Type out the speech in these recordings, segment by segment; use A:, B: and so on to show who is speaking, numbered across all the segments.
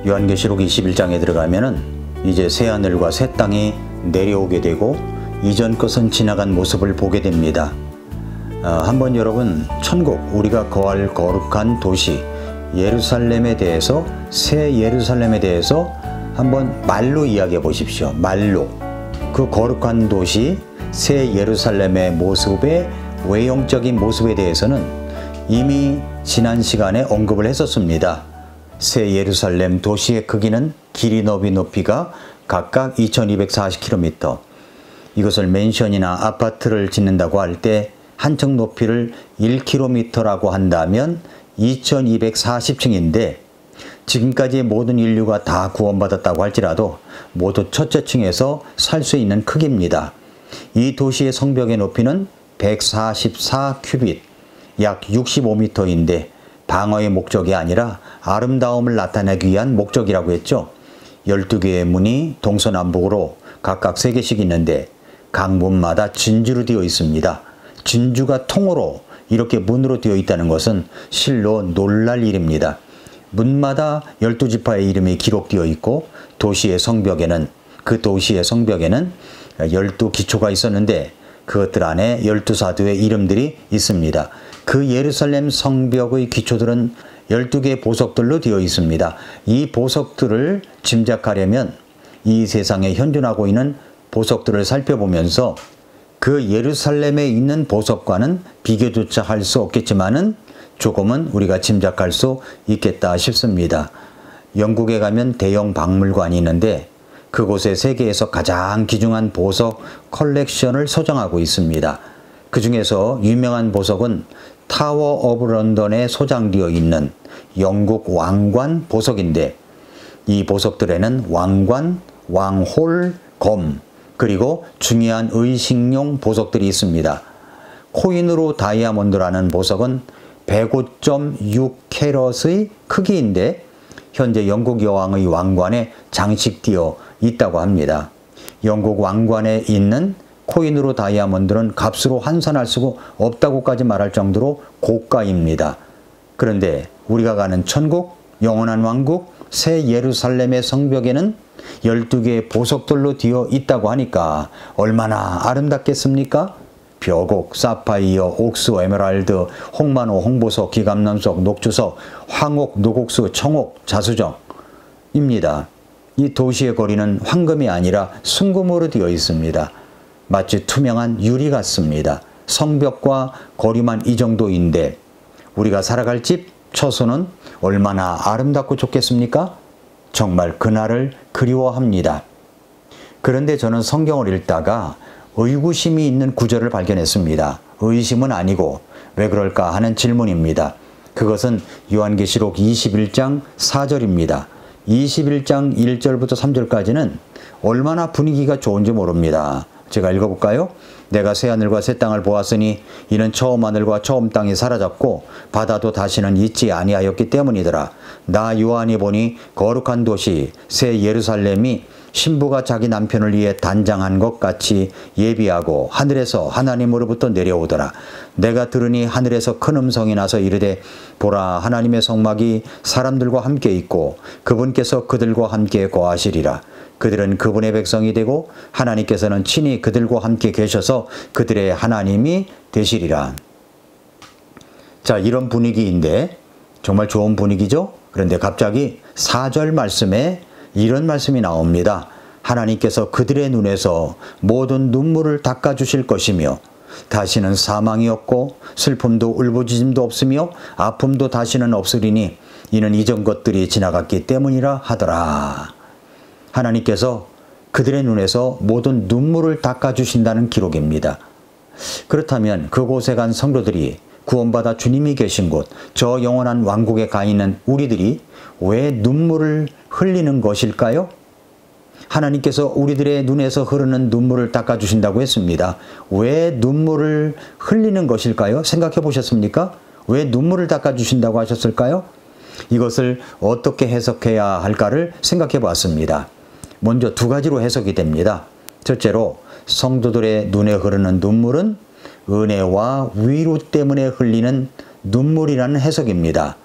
A: 요한계시록 21장에 들어가면은 이제 새하늘과 새 땅이 내려오게 되고 이전 것은 지나간 모습을 보게 됩니다. 한번 여러분 천국, 우리가 거할 거룩한 도시 예루살렘에 대해서, 새 예루살렘에 대해서 한번 말로 이야기해 보십시오. 말로. 그 거룩한 도시 새 예루살렘의 모습의 외형적인 모습에 대해서는 이미 지난 시간에 언급을 했었습니다. 새 예루살렘 도시의 크기는 길이, 너비, 높이가 각각 2240km. 이것을 맨션이나 아파트를 짓는다고 할 때 한 층 높이를 1km라고 한다면 2240층인데, 지금까지 모든 인류가 다 구원받았다고 할지라도 모두 첫째 층에서 살 수 있는 크기입니다. 이 도시의 성벽의 높이는 144큐빗, 약 65m인데 방어의 목적이 아니라 아름다움을 나타내기 위한 목적이라고 했죠. 12개의 문이 동서남북으로 각각 3개씩 있는데 각 문마다 진주로 되어 있습니다. 진주가 통으로 이렇게 문으로 되어 있다는 것은 실로 놀랄 일입니다. 문마다 12지파의 이름이 기록되어 있고 도시의 성벽에는, 그 도시의 성벽에는 12기초가 있었는데 그것들 안에 12사도의 이름들이 있습니다. 그 예루살렘 성벽의 기초들은 12개의 보석들로 되어 있습니다. 이 보석들을 짐작하려면 이 세상에 현존하고 있는 보석들을 살펴보면서 그 예루살렘에 있는 보석과는 비교조차 할 수 없겠지만은 조금은 우리가 짐작할 수 있겠다 싶습니다. 영국에 가면 대형 박물관이 있는데 그곳에 세계에서 가장 귀중한 보석 컬렉션을 소장하고 있습니다. 그 중에서 유명한 보석은 타워 오브 런던에 소장되어 있는 영국 왕관 보석인데, 이 보석들에는 왕관, 왕홀, 검, 그리고 중요한 의식용 보석들이 있습니다. 코인으로 다이아몬드라는 보석은 105.6캐럿의 크기인데 현재 영국 여왕의 왕관에 장식되어 있다고 합니다. 영국 왕관에 있는 코인으로 다이아몬드는 값으로 환산할 수가 없다고까지 말할 정도로 고가입니다. 그런데 우리가 가는 천국, 영원한 왕국, 새 예루살렘의 성벽에는 12개의 보석들로 되어 있다고 하니까 얼마나 아름답겠습니까? 벼곡, 사파이어, 옥수, 에메랄드, 홍만호, 홍보석, 기감남석, 녹주석, 황옥, 노곡수, 청옥, 자수정입니다. 이 도시의 거리는 황금이 아니라 순금으로 되어 있습니다. 마치 투명한 유리 같습니다. 성벽과 거리만 이 정도인데 우리가 살아갈 집, 처소는 얼마나 아름답고 좋겠습니까? 정말 그날을 그리워합니다. 그런데 저는 성경을 읽다가 의구심이 있는 구절을 발견했습니다. 의심은 아니고 왜 그럴까 하는 질문입니다. 그것은 요한계시록 21장 4절입니다. 21장 1절부터 3절까지는 얼마나 분위기가 좋은지 모릅니다. 제가 읽어볼까요? 내가 새하늘과 새 땅을 보았으니 이는 처음 하늘과 처음 땅이 사라졌고 바다도 다시는 있지 아니하였기 때문이더라. 나 요한이 보니 거룩한 도시 새 예루살렘이 신부가 자기 남편을 위해 단장한 것 같이 예비하고 하늘에서 하나님으로부터 내려오더라. 내가 들으니 하늘에서 큰 음성이 나서 이르되 보라, 하나님의 성막이 사람들과 함께 있고 그분께서 그들과 함께 거하시리라. 그들은 그분의 백성이 되고 하나님께서는 친히 그들과 함께 계셔서 그들의 하나님이 되시리라. 자, 이런 분위기인데 정말 좋은 분위기죠? 그런데 갑자기 4절 말씀에 이런 말씀이 나옵니다. 하나님께서 그들의 눈에서 모든 눈물을 닦아주실 것이며 다시는 사망이 없고 슬픔도 울부짖음도 없으며 아픔도 다시는 없으리니 이는 이전 것들이 지나갔기 때문이라 하더라. 하나님께서 그들의 눈에서 모든 눈물을 닦아주신다는 기록입니다. 그렇다면 그곳에 간 성도들이 구원받아 주님이 계신 곳, 저 영원한 왕국에 가 있는 우리들이 왜 눈물을 흘리는 것일까요? 하나님께서 우리들의 눈에서 흐르는 눈물을 닦아주신다고 했습니다. 왜 눈물을 흘리는 것일까요? 생각해 보셨습니까? 왜 눈물을 닦아주신다고 하셨을까요? 이것을 어떻게 해석해야 할까를 생각해 보았습니다. 먼저 두 가지로 해석이 됩니다. 첫째로 성도들의 눈에 흐르는 눈물은 은혜와 위로 때문에 흘리는 눈물이라는 해석입니다.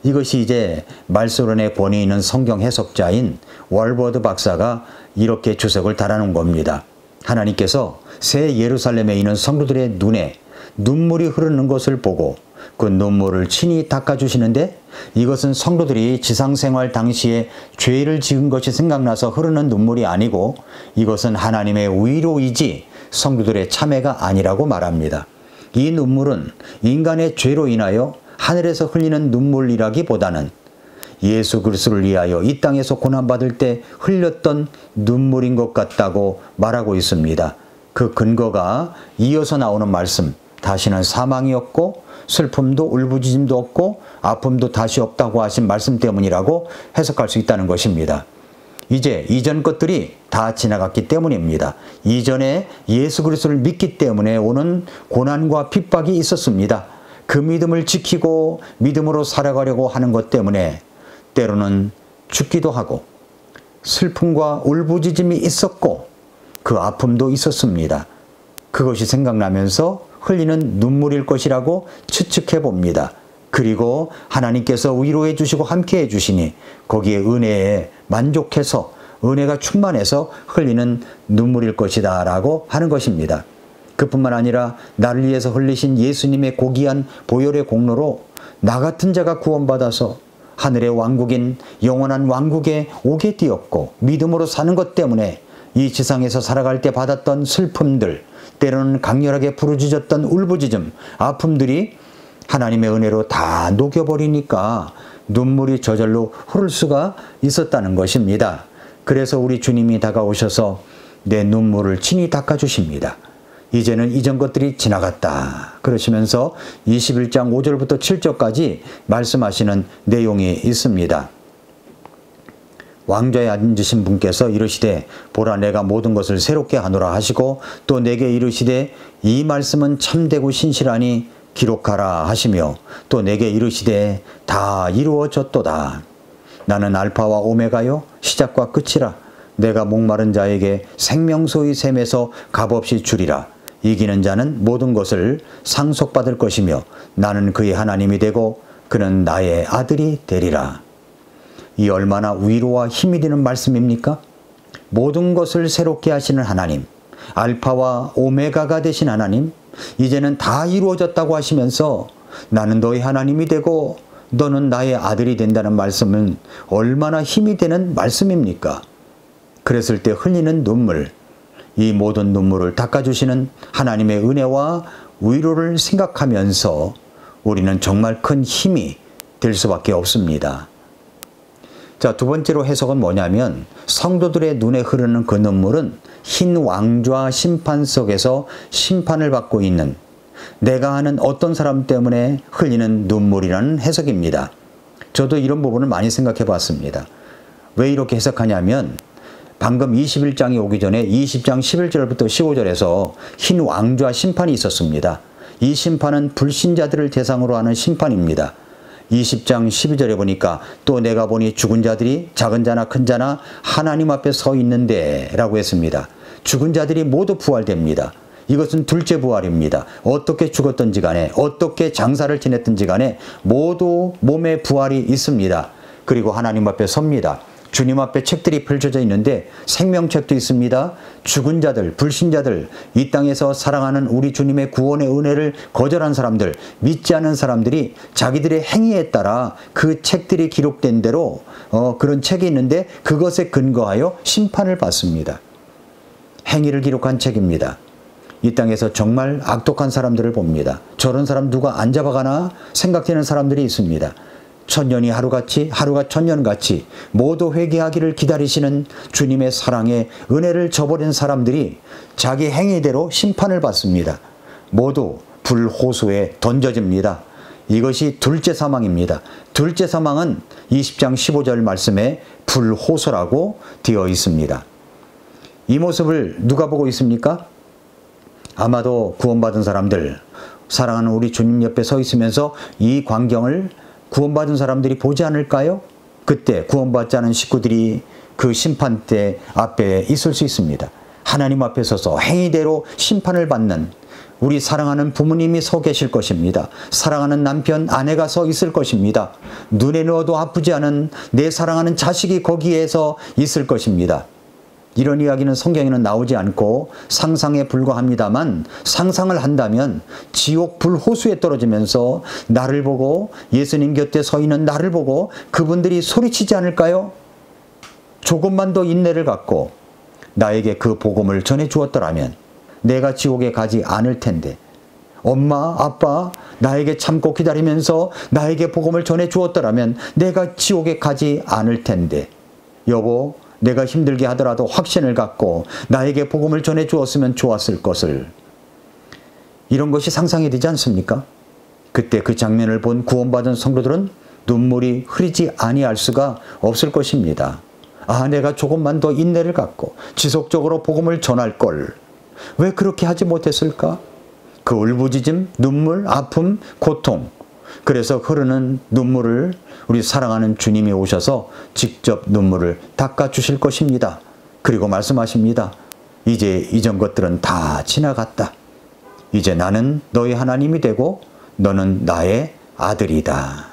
A: 이것이 이제 말소론의 권위 있는 성경 해석자인 월버드 박사가 이렇게 주석을 달아놓은 겁니다. 하나님께서 새 예루살렘에 있는 성도들의 눈에 눈물이 흐르는 것을 보고 그 눈물을 친히 닦아주시는데, 이것은 성도들이 지상생활 당시에 죄를 지은 것이 생각나서 흐르는 눈물이 아니고 이것은 하나님의 위로이지 성도들의 참회가 아니라고 말합니다. 이 눈물은 인간의 죄로 인하여 하늘에서 흘리는 눈물이라기보다는 예수 그리스도를 위하여 이 땅에서 고난받을 때 흘렸던 눈물인 것 같다고 말하고 있습니다. 그 근거가 이어서 나오는 말씀, 다시는 사망이 없고 슬픔도 울부짖음도 없고 아픔도 다시 없다고 하신 말씀 때문이라고 해석할 수 있다는 것입니다. 이제 이전 것들이 다 지나갔기 때문입니다. 이전에 예수 그리스도를 믿기 때문에 오는 고난과 핍박이 있었습니다. 그 믿음을 지키고 믿음으로 살아가려고 하는 것 때문에 때로는 죽기도 하고 슬픔과 울부짖음이 있었고 그 아픔도 있었습니다. 그것이 생각나면서 흘리는 눈물일 것이라고 추측해 봅니다. 그리고 하나님께서 위로해 주시고 함께 해 주시니 거기에 은혜에 만족해서 은혜가 충만해서 흘리는 눈물일 것이다 라고 하는 것입니다. 그뿐만 아니라 나를 위해서 흘리신 예수님의 고귀한 보혈의 공로로 나 같은 자가 구원받아서 하늘의 왕국인 영원한 왕국에 오게 되었고 믿음으로 사는 것 때문에 이 지상에서 살아갈 때 받았던 슬픔들, 때로는 강렬하게 부르짖었던 울부짖음, 아픔들이 하나님의 은혜로 다 녹여버리니까 눈물이 저절로 흐를 수가 있었다는 것입니다. 그래서 우리 주님이 다가오셔서 내 눈물을 친히 닦아주십니다. 이제는 이전 것들이 지나갔다 그러시면서 21장 5절부터 7절까지 말씀하시는 내용이 있습니다. 왕좌에 앉으신 분께서 이르시되 보라 내가 모든 것을 새롭게 하노라 하시고 또 내게 이르시되 이 말씀은 참되고 신실하니 기록하라 하시며 또 내게 이르시되 다 이루어졌도다. 나는 알파와 오메가요 시작과 끝이라. 내가 목마른 자에게 생명수의 샘에서 값없이 주리라. 이기는 자는 모든 것을 상속받을 것이며 나는 그의 하나님이 되고 그는 나의 아들이 되리라. 이 얼마나 위로와 힘이 되는 말씀입니까? 모든 것을 새롭게 하시는 하나님, 알파와 오메가가 되신 하나님, 이제는 다 이루어졌다고 하시면서 나는 너의 하나님이 되고 너는 나의 아들이 된다는 말씀은 얼마나 힘이 되는 말씀입니까? 그랬을 때 흘리는 눈물, 이 모든 눈물을 닦아주시는 하나님의 은혜와 위로를 생각하면서 우리는 정말 큰 힘이 될 수밖에 없습니다. 자, 두 번째로 해석은 뭐냐면 성도들의 눈에 흐르는 그 눈물은 흰 왕좌 심판 속에서 심판을 받고 있는 내가 아는 어떤 사람 때문에 흘리는 눈물이라는 해석입니다. 저도 이런 부분을 많이 생각해 봤습니다. 왜 이렇게 해석하냐면 방금 21장이 오기 전에 20장 11절부터 15절에서 흰 왕좌 심판이 있었습니다. 이 심판은 불신자들을 대상으로 하는 심판입니다. 20장 12절에 보니까 또 내가 보니 죽은 자들이 작은 자나 큰 자나 하나님 앞에 서 있는데 라고 했습니다. 죽은 자들이 모두 부활됩니다. 이것은 둘째 부활입니다. 어떻게 죽었든지 간에 어떻게 장사를 지냈든지 간에 모두 몸에 부활이 있습니다. 그리고 하나님 앞에 섭니다. 주님 앞에 책들이 펼쳐져 있는데 생명책도 있습니다. 죽은 자들, 불신자들, 이 땅에서 사랑하는 우리 주님의 구원의 은혜를 거절한 사람들, 믿지 않은 사람들이 자기들의 행위에 따라 그 책들이 기록된 대로 그런 책이 있는데 그것에 근거하여 심판을 받습니다. 행위를 기록한 책입니다. 이 땅에서 정말 악독한 사람들을 봅니다. 저런 사람 누가 안 잡아가나 생각되는 사람들이 있습니다. 천년이 하루같이 하루가 천년같이 모두 회개하기를 기다리시는 주님의 사랑에 은혜를 저버린 사람들이 자기 행위대로 심판을 받습니다. 모두 불호소에 던져집니다. 이것이 둘째 사망입니다. 둘째 사망은 20장 15절 말씀에 불호소라고 되어 있습니다. 이 모습을 누가 보고 있습니까? 아마도 구원받은 사람들, 사랑하는 우리 주님 옆에 서 있으면서 이 광경을 구원받은 사람들이 보지 않을까요? 그때 구원받지 않은 식구들이 그 심판대 앞에 있을 수 있습니다. 하나님 앞에 서서 행위대로 심판을 받는 우리 사랑하는 부모님이 서 계실 것입니다. 사랑하는 남편, 아내가 서 있을 것입니다. 눈에 넣어도 아프지 않은 내 사랑하는 자식이 거기에서 있을 것입니다. 이런 이야기는 성경에는 나오지 않고 상상에 불과합니다만, 상상을 한다면 지옥 불호수에 떨어지면서 나를 보고, 예수님 곁에 서 있는 나를 보고 그분들이 소리치지 않을까요? 조금만 더 인내를 갖고 나에게 그 복음을 전해 주었더라면 내가 지옥에 가지 않을 텐데, 엄마, 아빠 나에게 참고 기다리면서 나에게 복음을 전해 주었더라면 내가 지옥에 가지 않을 텐데, 여보, 내가 힘들게 하더라도 확신을 갖고 나에게 복음을 전해 주었으면 좋았을 것을. 이런 것이 상상이 되지 않습니까? 그때 그 장면을 본 구원받은 성도들은 눈물이 흐리지 아니할 수가 없을 것입니다. 아, 내가 조금만 더 인내를 갖고 지속적으로 복음을 전할 걸. 왜 그렇게 하지 못했을까? 그 울부짖음, 눈물, 아픔, 고통. 그래서 흐르는 눈물을 우리 사랑하는 주님이 오셔서 직접 눈물을 닦아주실 것입니다. 그리고 말씀하십니다. 이제 이전 것들은 다 지나갔다. 이제 나는 너의 하나님이 되고 너는 나의 아들이다.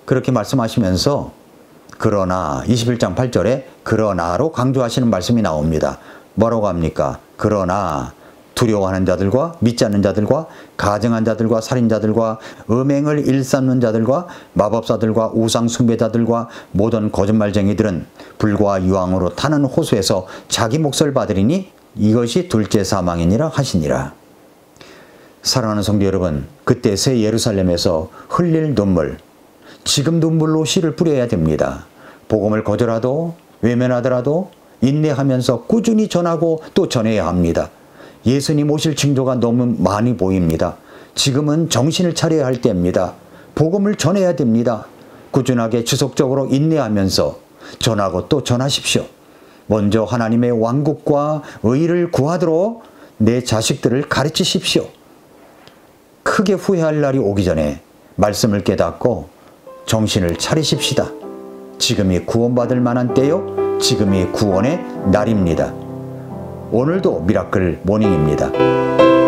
A: 그렇게 말씀하시면서 그러나 21장 8절에 그러나로 강조하시는 말씀이 나옵니다. 뭐라고 합니까? 그러나 두려워하는 자들과 믿지 않는 자들과 가증한 자들과 살인자들과 음행을 일삼는 자들과 마법사들과 우상숭배자들과 모든 거짓말쟁이들은 불과 유황으로 타는 호수에서 자기 몫을 받으리니 이것이 둘째 사망이니라 하시니라. 사랑하는 성도 여러분, 그때 새 예루살렘에서 흘릴 눈물, 지금 눈물로 씨를 뿌려야 됩니다. 복음을 거절하도 외면하더라도 인내하면서 꾸준히 전하고 또 전해야 합니다. 예수님 오실 징조가 너무 많이 보입니다. 지금은 정신을 차려야 할 때입니다. 복음을 전해야 됩니다. 꾸준하게 지속적으로 인내하면서 전하고 또 전하십시오. 먼저 하나님의 왕국과 의를 구하도록 내 자식들을 가르치십시오. 크게 후회할 날이 오기 전에 말씀을 깨닫고 정신을 차리십시다. 지금이 구원받을 만한 때요. 지금이 구원의 날입니다. 오늘도 미라클 모닝입니다.